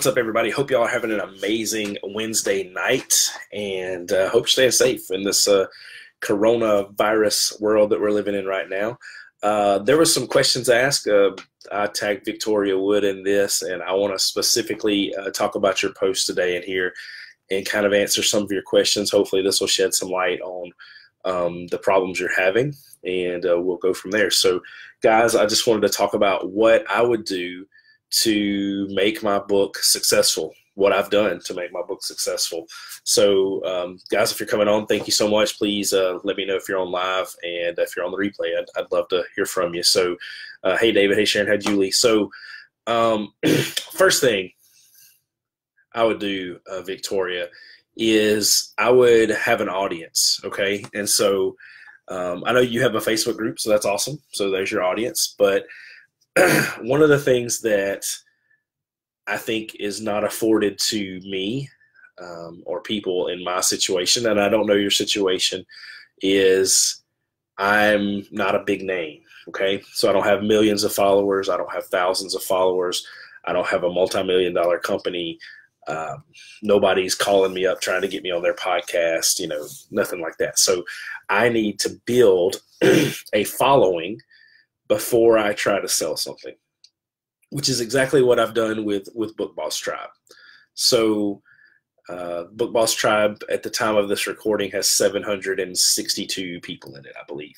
What's up, everybody? Hope y'all are having an amazing Wednesday night, and hope you're staying safe in this coronavirus world that we're living in right now. There were some questions asked. I tagged Victoria Wood in this, and I want to specifically talk about your post today in here and kind of answer some of your questions. Hopefully this will shed some light on the problems you're having, and we'll go from there. So, guys, I just wanted to talk about what I would do to make my book successful, what I've done to make my book successful. So, guys, if you're coming on, thank you so much. Please let me know if you're on live, and if you're on the replay, I'd love to hear from you. So, hey, David. Hey, Sharon. Hey, Julie. So, first thing I would do, Victoria, is I would have an audience, okay? And so I know you have a Facebook group, so that's awesome. So there's your audience. But one of the things that I think is not afforded to me or people in my situation, and I don't know your situation, is I'm not a big name, okay? So I don't have millions of followers. I don't have thousands of followers. I don't have a multi-million-dollar company. Nobody's calling me up trying to get me on their podcast, nothing like that. So I need to build a following before I try to sell something, which is exactly what I've done with Book Boss Tribe. So Book Boss Tribe at the time of this recording has 762 people in it, I believe.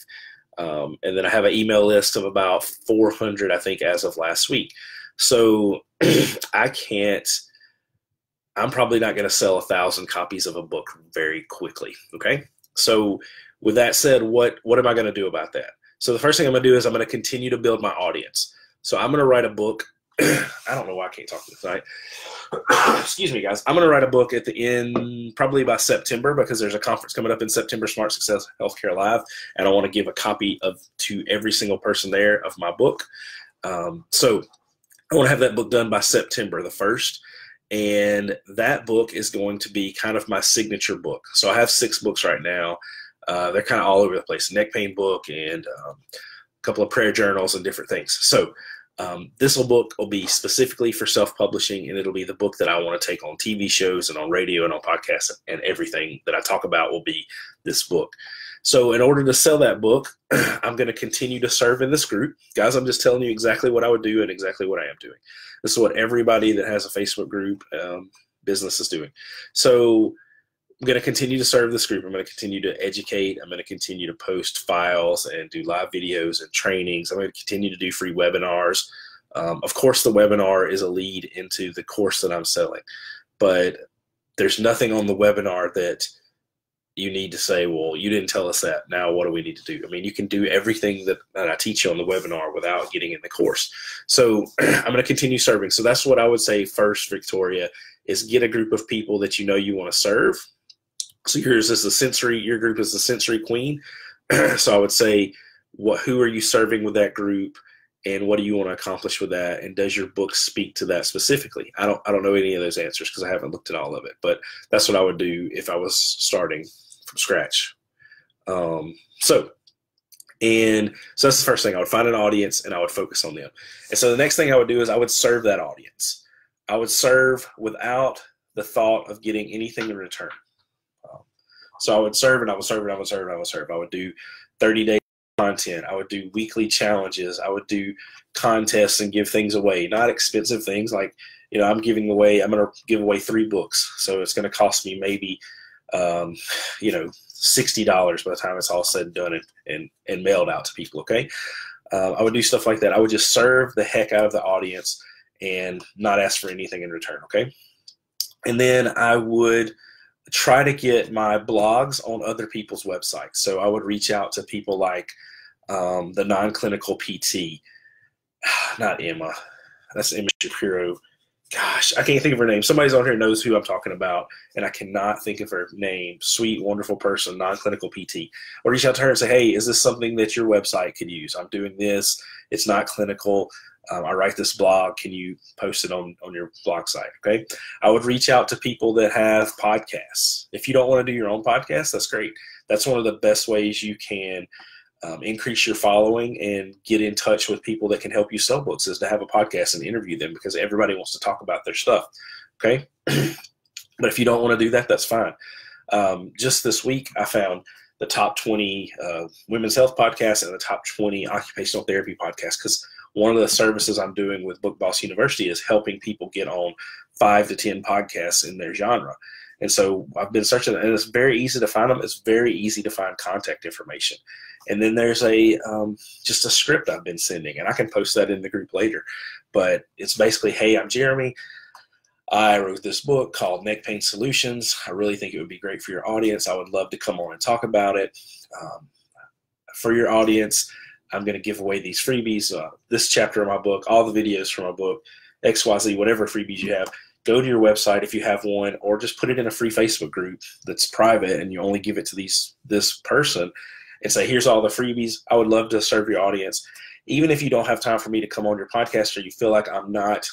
And then I have an email list of about 400, I think, as of last week. So I'm probably not going to sell 1,000 copies of a book very quickly, okay? So with that said, what am I going to do about that? So the first thing I'm going to do is I'm going to continue to build my audience. So I'm going to write a book. I don't know why I can't talk this night. Excuse me, guys. I'm going to write a book at the end, probably by September, because there's a conference coming up in September, Smart Success Healthcare Live, and I want to give a copy to every single person there of my book. So I want to have that book done by September the 1st. And that book is going to be kind of my signature book. So I have 6 books right now. They're kind of all over the place. Neck pain book and a couple of prayer journals and different things. So this book will be specifically for self-publishing, and it'll be the book that I want to take on TV shows and on radio and on podcasts, and everything that I talk about will be this book. So in order to sell that book, I'm going to continue to serve in this group. Guys, I'm just telling you exactly what I would do and exactly what I am doing. This is what everybody that has a Facebook group business is doing. So I'm going to continue to serve this group. I'm going to continue to educate. I'm going to continue to post files and do live videos and trainings. I'm going to continue to do free webinars. Of course, the webinar is a lead into the course that I'm selling. But there's nothing on the webinar that you need to say, well, you didn't tell us that. Now what do we need to do? I mean, you can do everything that I teach you on the webinar without getting in the course. So I'm going to continue serving. So that's what I would say first, Victoria, is get a group of people that you want to serve. So yours is your group is the sensory queen. So I would say, who are you serving with that group, and what do you want to accomplish with that? And does your book speak to that specifically? I don't know any of those answers because I haven't looked at all of it, but that's what I would do if I was starting from scratch. So that's the first thing. I would find an audience and I would focus on them. And so the next thing I would do is I would serve that audience. I would serve without the thought of getting anything in return. So I would serve and I would serve and I would serve and I would serve. I would do 30-day content. I would do weekly challenges. I would do contests and give things away, not expensive things like, I'm going to give away 3 books. So it's going to cost me maybe, $60 by the time it's all said and done and mailed out to people. Okay. I would do stuff like that. I would just serve the heck out of the audience and not ask for anything in return. Okay. And then I would try to get my blogs on other people's websites. So I would reach out to people like the non-clinical PT, not Emma. That's Emma Shapiro. Gosh, I can't think of her name. Somebody's on here knows who I'm talking about, and I cannot think of her name. Sweet, wonderful person, non-clinical PT. I'll reach out to her and say, hey, is this something that your website could use? I'm doing this. It's not clinical. I write this blog. Can you post it on your blog site? Okay. I would reach out to people that have podcasts. If you don't want to do your own podcast, that's great. That's one of the best ways you can increase your following and get in touch with people that can help you sell books, is to have a podcast and interview them, because everybody wants to talk about their stuff. Okay. But if you don't want to do that, that's fine. Just this week, I found the top 20 women's health podcasts and the top 20 occupational therapy podcasts, because one of the services I'm doing with Book Boss University is helping people get on 5 to 10 podcasts in their genre. And so I've been searching, and it's very easy to find them. It's very easy to find contact information. And then there's just a script I've been sending, and I can post that in the group later. But it's basically, hey, I'm Jeremy. I wrote this book called Neck Pain Solutions. I really think it would be great for your audience. I would love to come on and talk about it. For your audience, I'm going to give away these freebies, this chapter of my book, all the videos from my book, XYZ, whatever freebies you have. Go to your website if you have one, or just put it in a free Facebook group that's private, and you only give it to this person and say, here's all the freebies. I would love to serve your audience. Even if you don't have time for me to come on your podcast, or you feel like I'm not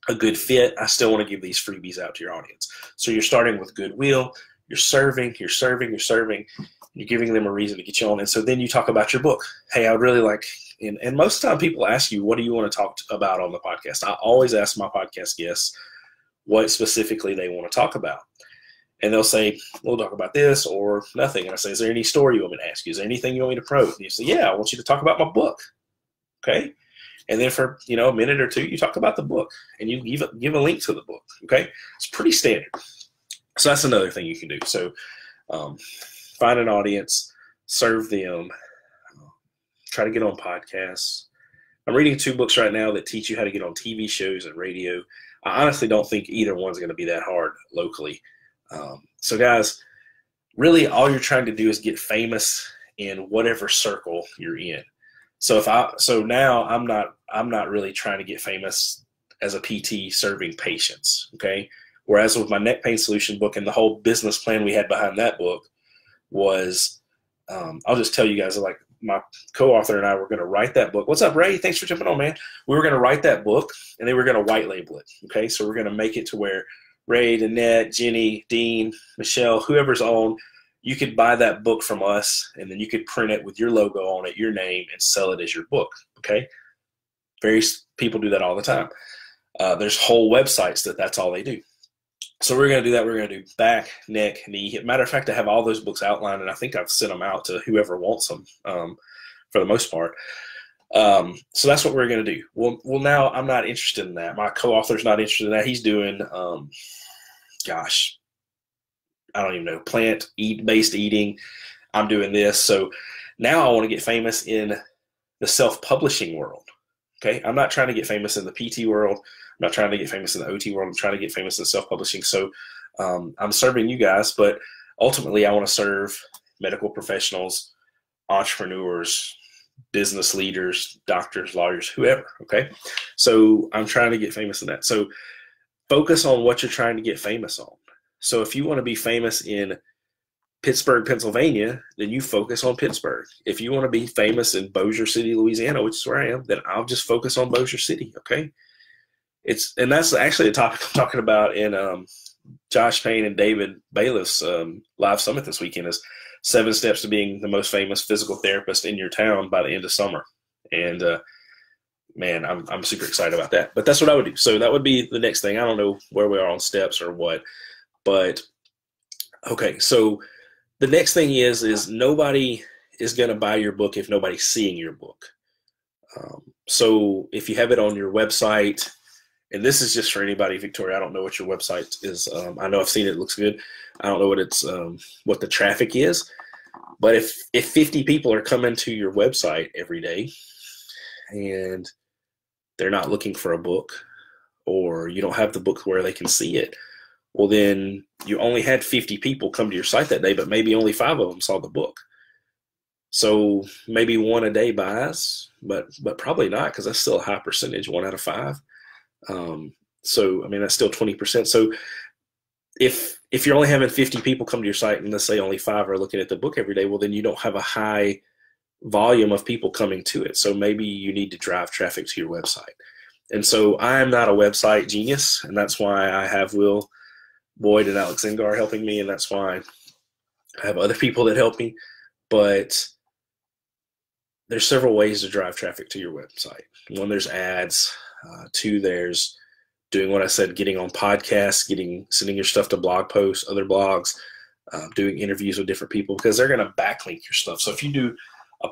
a good fit, I still want to give these freebies out to your audience. So you're starting with goodwill, you're serving, you're giving them a reason to get you on. And so then you talk about your book. Hey, I would really like, and most of the time people ask you, what do you want to talk about on the podcast? I always ask my podcast guests what specifically they want to talk about. And they'll say, we'll talk about this or nothing. And I say, is there any story you want me to ask you? Is there anything you want me to promote? And you say, yeah, I want you to talk about my book. Okay. And then for, a minute or two, you talk about the book, and you give a link to the book. Okay. It's pretty standard. So that's another thing you can do. So find an audience, serve them, try to get on podcasts. I'm reading 2 books right now that teach you how to get on TV shows and radio. I honestly don't think either one's going to be that hard locally. So guys, really all you're trying to do is get famous in whatever circle you're in. So now I'm not really trying to get famous as a PT serving patients. Okay. Whereas with my neck pain solution book and the whole business plan we had behind that book was, I'll just tell you guys, like, my co-author and I were going to write that book. What's up, Ray? Thanks for jumping on, man. We were going to write that book, and then we were going to white label it. Okay. So we're going to make it to where Ray, Danette, Jenny, Dean, Michelle, whoever's on, you could buy that book from us, and then you could print it with your logo on it, your name, and sell it as your book. Okay. Various people do that all the time. There's whole websites that's all they do. So we're going to do that. We're going to do back, neck, knee. Matter of fact, I have all those books outlined, and I think I've sent them out to whoever wants them for the most part. So that's what we're going to do. Well, now I'm not interested in that. My co-author's not interested in that. He's doing, I don't even know, plant-based eating. I'm doing this. So now I want to get famous in the self-publishing world. Okay. I'm not trying to get famous in the PT world. I'm not trying to get famous in the OT world. I'm trying to get famous in self-publishing. So I'm serving you guys, but ultimately I want to serve medical professionals, entrepreneurs, business leaders, doctors, lawyers, whoever. Okay. So I'm trying to get famous in that. So focus on what you're trying to get famous on. So if you want to be famous in Pittsburgh, Pennsylvania, then you focus on Pittsburgh. If you want to be famous in Bossier City, Louisiana, which is where I am, then I'll just focus on Bossier City. Okay. And that's actually a topic I'm talking about in Josh Payne and David Bailiff's live summit this weekend, is 7 steps to being the most famous physical therapist in your town by the end of summer. And man, I'm super excited about that. But that's what I would do. So that would be the next thing. I don't know where we are on steps or what, but okay. So the next thing is nobody is going to buy your book if nobody's seeing your book. So if you have it on your website, and this is just for anybody, Victoria, I don't know what your website is. I know I've seen it. It looks good. I don't know what the traffic is, but if 50 people are coming to your website every day and they're not looking for a book, or you don't have the book where they can see it, well, then you only had 50 people come to your site that day, but maybe only 5 of them saw the book. So maybe 1 a day buys, but probably not, because that's still a high percentage, 1 out of 5. So, I mean, that's still 20%. So if you're only having 50 people come to your site and let's say only 5 are looking at the book every day, well, then you don't have a high volume of people coming to it. So maybe you need to drive traffic to your website. And so I'm not a website genius, and that's why I have Will Boyd and Alex Zengar helping me, and that's why I have other people that help me. But there's several ways to drive traffic to your website. One, there's ads. Two, there's doing what I said, getting on podcasts, sending your stuff to blog posts, other blogs, doing interviews with different people, because they're going to backlink your stuff. So if you do a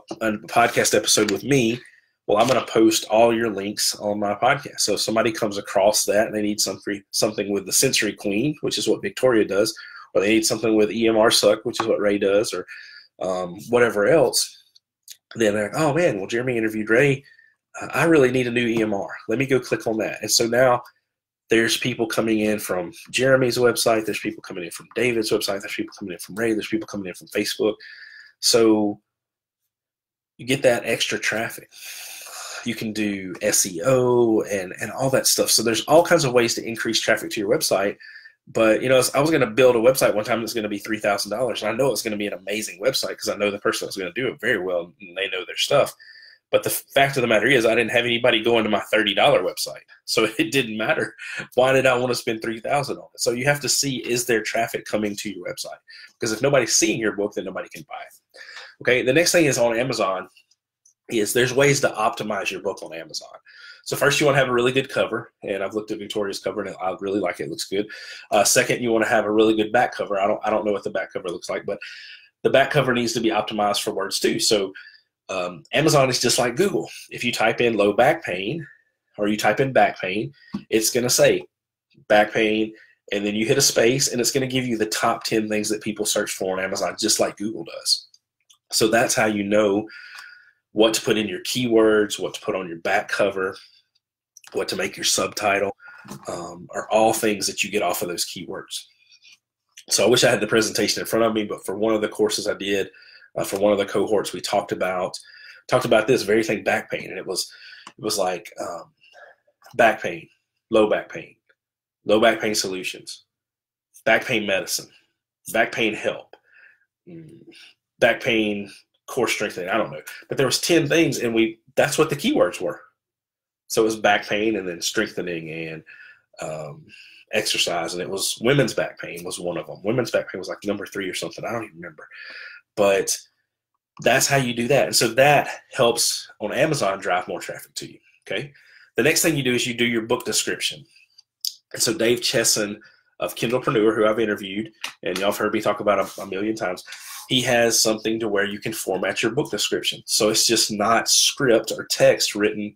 podcast episode with me, well, I'm going to post all your links on my podcast. So if somebody comes across that and they need something with the Sensory Queen, which is what Victoria does, or they need something with EMR Suck, which is what Ray does, or whatever else, then they're like, oh man, well, Jeremy interviewed Ray. I really need a new EMR. Let me go click on that. And so now there's people coming in from Jeremy's website. There's people coming in from David's website. There's people coming in from Ray. There's people coming in from Facebook. So you get that extra traffic. You can do SEO and all that stuff. So there's all kinds of ways to increase traffic to your website. But, you know, I was going to build a website one time that's going to be $3,000. And I know it's going to be an amazing website because I know the person that's going to do it very well and they know their stuff. But the fact of the matter is I didn't have anybody going to my $30 website. So it didn't matter. Why did I want to spend $3,000 on it? So you have to see, is there traffic coming to your website? Because if nobody's seeing your book, then nobody can buy it. Okay, the next thing is on Amazon is there's ways to optimize your book on Amazon. So first, you want to have a really good cover, and I've looked at Victoria's cover, and I really like it. It looks good. Second, you want to have a really good back cover. I don't know what the back cover looks like, but the back cover needs to be optimized for words too. So Amazon is just like Google. If you type in low back pain, or you type in back pain, it's going to say back pain, and then you hit a space, and it's going to give you the top 10 things that people search for on Amazon, just like Google does. So that's how you know what to put in your keywords, what to put on your back cover, what to make your subtitle, are all things that you get off of those keywords. So I wish I had the presentation in front of me, but for one of the courses I did, for one of the cohorts, we talked about this very thing, back pain, and it was like back pain, low back pain solutions, back pain medicine, back pain help, back pain core strengthening. I don't know, but there was 10 things, and that's what the keywords were. So it was back pain, and then strengthening, and exercise, and it was women's back pain was one of them. Women's back pain was like number 3 or something. I don't even remember, but that's how you do that. And so that helps on Amazon drive more traffic to you. Okay. The next thing you do is you do your book description. And so Dave Chesson of Kindlepreneur, who I've interviewed, and y'all have heard me talk about a million times, he has something to where you can format your book description. So it's just not script or text written,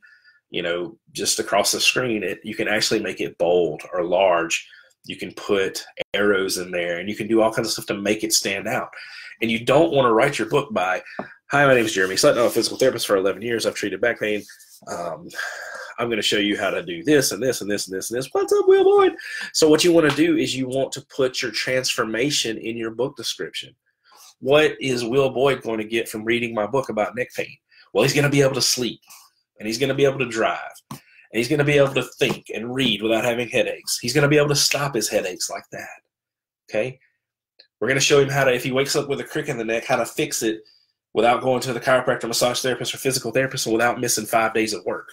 you know, just across the screen. You can actually make it bold or large. You can put arrows in there, and you can do all kinds of stuff to make it stand out. And you don't want to write your book by, hi, my name is Jeremy Sutton. I'm a physical therapist for 11 years. I've treated back pain. I'm going to show you how to do this and this and this and this and this. What's up, Will Boyd? So what you want to do is you want to put your transformation in your book description. What is Will Boyd going to get from reading my book about neck pain? Well, he's going to be able to sleep, and he's going to be able to drive, and he's going to be able to think and read without having headaches. He's going to be able to stop his headaches like that. Okay? We're going to show him how to, if he wakes up with a crick in the neck, how to fix it without going to the chiropractor, massage therapist, or physical therapist, and without missing 5 days of work.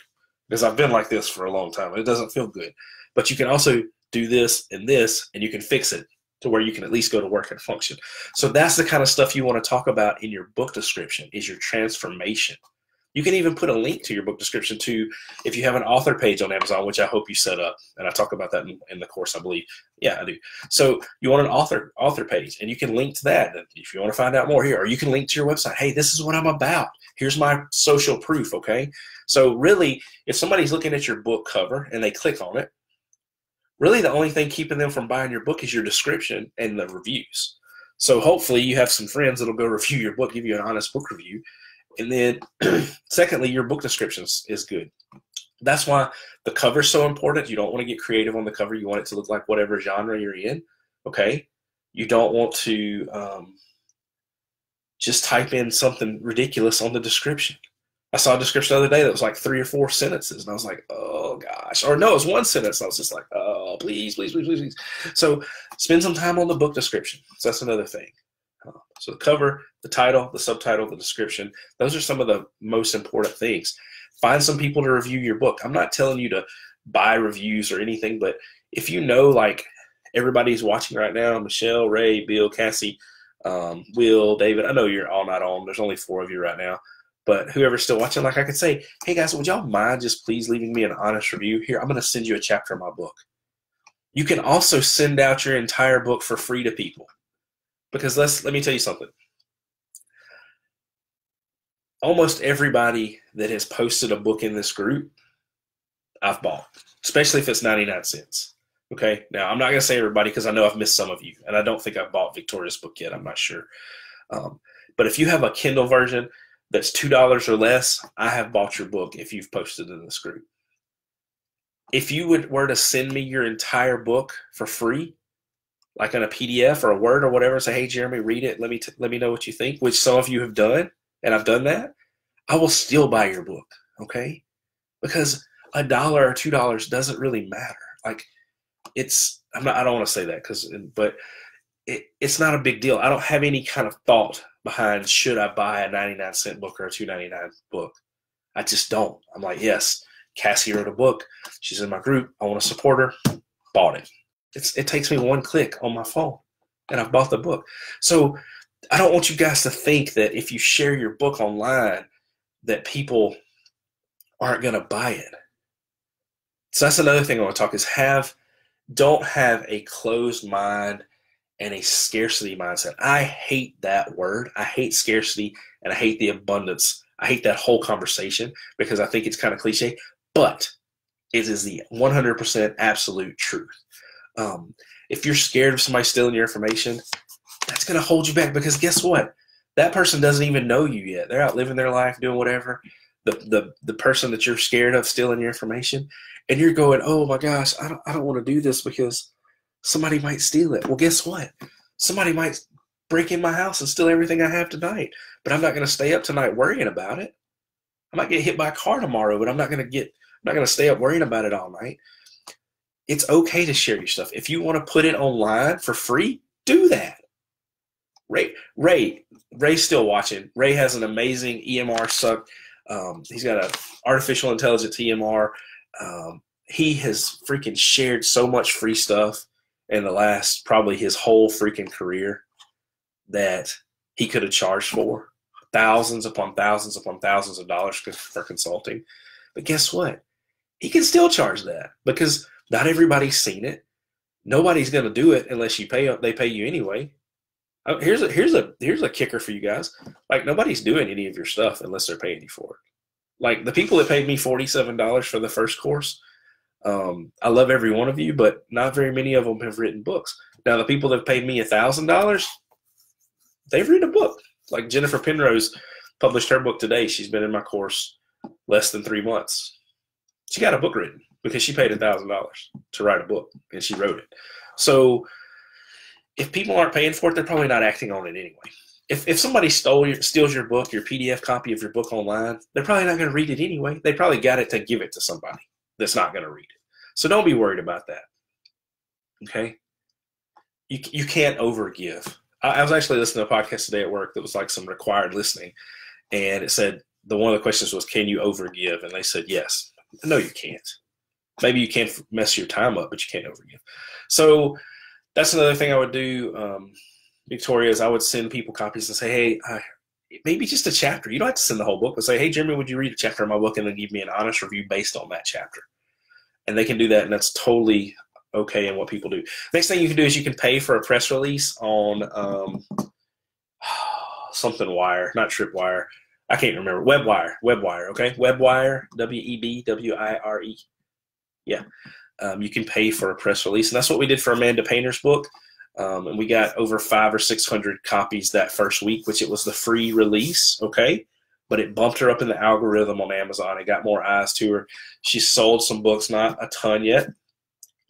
Because I've been like this for a long time, and it doesn't feel good. But you can also do this, and you can fix it to where you can at least go to work and function. So that's the kind of stuff you want to talk about in your book description, is your transformation. You can even put a link to your book description to, if you have an author page on Amazon, which I hope you set up, and I talk about that in the course, I believe. Yeah, I do. So you want an author page, and you can link to that if you want to find out more here, or you can link to your website. Hey, this is what I'm about. Here's my social proof, okay? So really, if somebody's looking at your book cover and they click on it, really the only thing keeping them from buying your book is your description and the reviews. So hopefully you have some friends that'll go review your book, give you an honest book review. And then secondly, your book description is good. That's why the cover is so important. You don't want to get creative on the cover. You want it to look like whatever genre you're in, okay? You don't want to just type in something ridiculous on the description. I saw a description the other day that was like 3 or 4 sentences, and I was like, oh gosh. Or no, it was 1 sentence. And I was just like, oh, please, please, please, please, please. So spend some time on the book description. So that's another thing. So the cover, the title, the subtitle, the description, those are some of the most important things. Find some people to review your book. I'm not telling you to buy reviews or anything, but if you know, like, everybody's watching right now, Michelle, Ray, Bill, Cassie, Will, David, I know you're all not on. There's only 4 of you right now. But whoever's still watching, like I could say, hey guys, would y'all mind just please leaving me an honest review? Here, I'm going to send you a chapter of my book. You can also send out your entire book for free to people. Because let me tell you something. Almost everybody that has posted a book in this group, I've bought, especially if it's 99 cents. Okay, now I'm not going to say everybody because I know I've missed some of you, and I don't think I've bought Victoria's book yet. I'm not sure. But if you have a Kindle version that's $2 or less, I have bought your book if you've posted in this group. If you were to send me your entire book for free, like in a PDF or a Word or whatever, say, hey, Jeremy, read it. Let me know what you think, which some of you have done, and I've done that. I will still buy your book, okay? Because $1 or $2 doesn't really matter. Like, I don't want to say that, but it's not a big deal. I don't have any kind of thought behind should I buy a 99-cent book or a $2.99 book. I just don't. I'm like, yes, Cassie wrote a book. She's in my group. I want to support her. Bought it. It takes me one click on my phone, and I've bought the book. So I don't want you guys to think that if you share your book online that people aren't going to buy it. So that's another thing I want to talk is don't have a closed mind and a scarcity mindset. I hate that word. I hate scarcity, and I hate the abundance. I hate that whole conversation because I think it's kind of cliche, but it is the 100% absolute truth. If you're scared of somebody stealing your information, that's going to hold you back because guess what? That person doesn't even know you yet. They're out living their life, doing whatever. The person that you're scared of stealing your information, and you're going, oh my gosh, I don't want to do this because somebody might steal it. Well, guess what? Somebody might break in my house and steal everything I have tonight, but I'm not going to stay up tonight worrying about it. I might get hit by a car tomorrow, but I'm not going to stay up worrying about it all night. It's okay to share your stuff. If you want to put it online for free, do that. Ray's still watching. Ray has an amazing EMR suck. He's got an artificial intelligence EMR. He has freaking shared so much free stuff in the last probably his whole freaking career that he could have charged for thousands upon thousands upon thousands of dollars for consulting. But guess what? He can still charge that because not everybody's seen it. Nobody's going to do it unless they pay you anyway. Here's a kicker for you guys. Like, nobody's doing any of your stuff unless they're paying you for it. Like, the people that paid me $47 for the first course, I love every one of you, but not very many of them have written books. Now, the people that paid me $1,000, they've written a book. Like Jennifer Penrose published her book today. She's been in my course less than 3 months. She got a book written because she paid $1,000 to write a book, and she wrote it. So if people aren't paying for it, they're probably not acting on it anyway. If somebody steals your book, your PDF copy of your book online, they're probably not going to read it anyway. They probably got it to give it to somebody that's not going to read it. So don't be worried about that. Okay? You can't overgive. I was actually listening to a podcast today at work that was like some required listening, and it said one of the questions was, can you overgive? And they said yes. No, you can't. Maybe you can't mess your time up, but you can't overgive. So that's another thing I would do, Victoria, is I would send people copies and say, hey, maybe just a chapter. You don't have to send the whole book, but say, hey, Jeremy, would you read a chapter of my book and then give me an honest review based on that chapter? And they can do that, and that's totally okay in what people do. Next thing you can do is you can pay for a press release on something wire, not Tripwire. I can't remember. Webwire, okay? Webwire, Webwire. Yeah. You can pay for a press release, and that's what we did for Amanda Painter's book. And we got over 500 or 600 copies that first week, which it was the free release, okay? But it bumped her up in the algorithm on Amazon. It got more eyes to her. She sold some books, not a ton yet,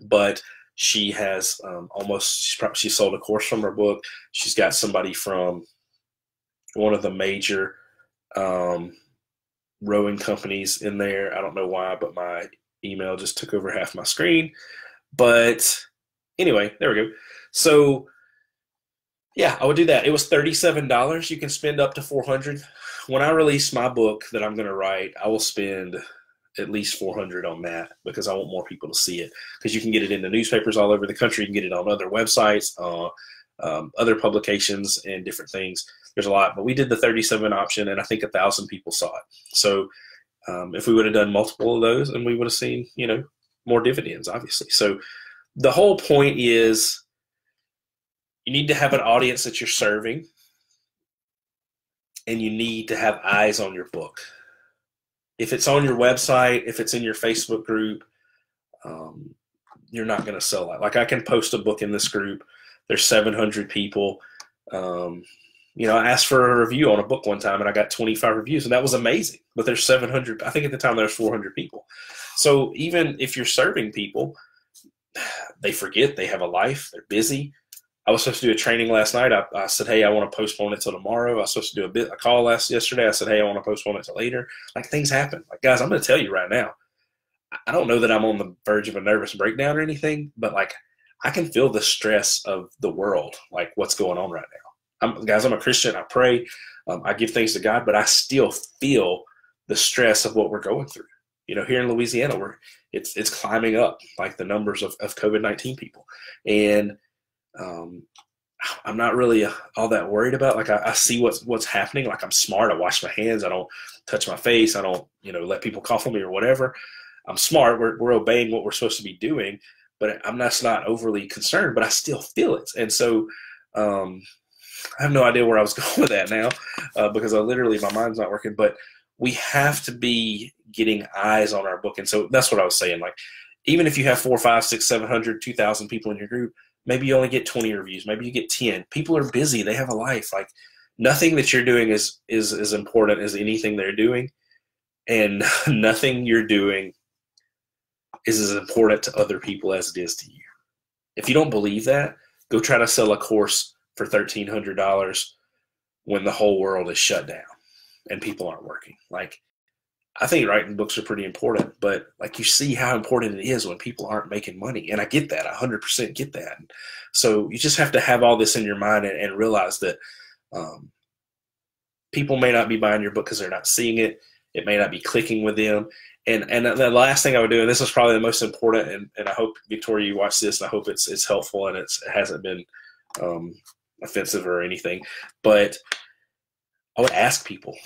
but she has she sold a course from her book. She's got somebody from one of the major rowing companies in there. I don't know why, but my email just took over half my screen. But anyway, there we go. So yeah, I would do that. It was $37. You can spend up to $400. When I release my book that I'm going to write, I will spend at least $400 on that because I want more people to see it. Because you can get it in the newspapers all over the country. You can get it on other websites, other publications, and different things. there's a lot, but we did the 37 option, and I think 1,000 people saw it. So if we would have done multiple of those, and we would have seen, more dividends, obviously. So the whole point is you need to have an audience that you're serving, and you need to have eyes on your book. If it's on your website, if it's in your Facebook group, you're not going to sell that. Like, I can post a book in this group. There's 700 people. I asked for a review on a book one time, and I got 25 reviews, and that was amazing. But there's 700. I think at the time there was 400 people. So even if you're serving people, they forget, they have a life, they're busy. I was supposed to do a training last night. I said, hey, I want to postpone it till tomorrow. I was supposed to do a call yesterday. I said, hey, I want to postpone it till later. Like, things happen. Like, guys, I'm going to tell you right now, I don't know that I'm on the verge of a nervous breakdown or anything, but like, I can feel the stress of the world, like what's going on right now. I'm a Christian. I pray. I give thanks to God, but I still feel the stress of what we're going through. Here in Louisiana, it's climbing up, like the numbers of COVID-19 people. And I'm not really all that worried about. Like, I see what's happening. Like, I'm smart. I wash my hands. I don't touch my face. I don't, let people cough on me or whatever. I'm smart. We're obeying what we're supposed to be doing, but I'm not overly concerned, but I still feel it. And so I have no idea where I was going with that now because my mind's not working. But we have to be getting eyes on our book. And so that's what I was saying. Like, even if you have 4, 5, 6, 700, 2,000 people in your group, maybe you only get 20 reviews. Maybe you get 10. People are busy. They have a life. Like, nothing that you're doing is as important as anything they're doing. And nothing you're doing is as important to other people as it is to you. If you don't believe that, go try to sell a course for $1,300 when the whole world is shut down and people aren't working. Like, I think writing books are pretty important, but like, you see how important it is when people aren't making money. And I get that. I 100% get that. So you just have to have all this in your mind and realize that people may not be buying your book because they're not seeing it. It may not be clicking with them. And the last thing I would do, and this is probably the most important, and I hope, Victoria, you watch this, and I hope it's helpful and it hasn't been offensive or anything, but I would ask people,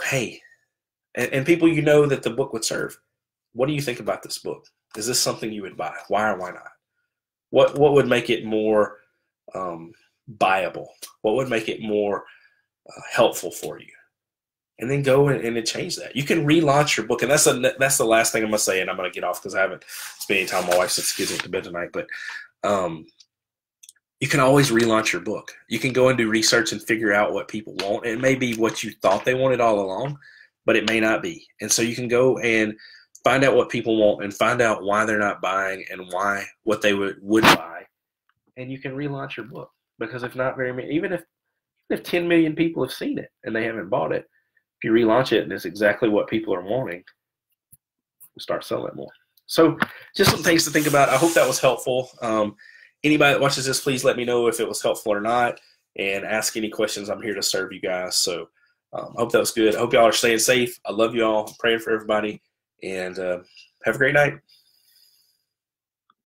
hey, and people that the book would serve, what do you think about this book? Is this something you would buy? Why or why not? What would make it more buyable? What would make it more helpful for you? And then go and change that. You can relaunch your book. And that's the last thing I'm going to say, and I'm going to get off because I haven't spent any time with my wife since kids went to bed tonight. But you can always relaunch your book. You can go and do research and figure out what people want. It may be what you thought they wanted all along, but it may not be. And so you can go and find out what people want and find out why they're not buying and what they would buy. And you can relaunch your book, because if not very many, even if 10 million people have seen it and they haven't bought it, if you relaunch it and it's exactly what people are wanting, we'll start selling it more. So just some things to think about. I hope that was helpful. Anybody that watches this, please let me know if it was helpful or not, and ask any questions. I'm here to serve you guys. So I hope that was good. I hope y'all are staying safe. I love you all. I'm praying for everybody, and have a great night.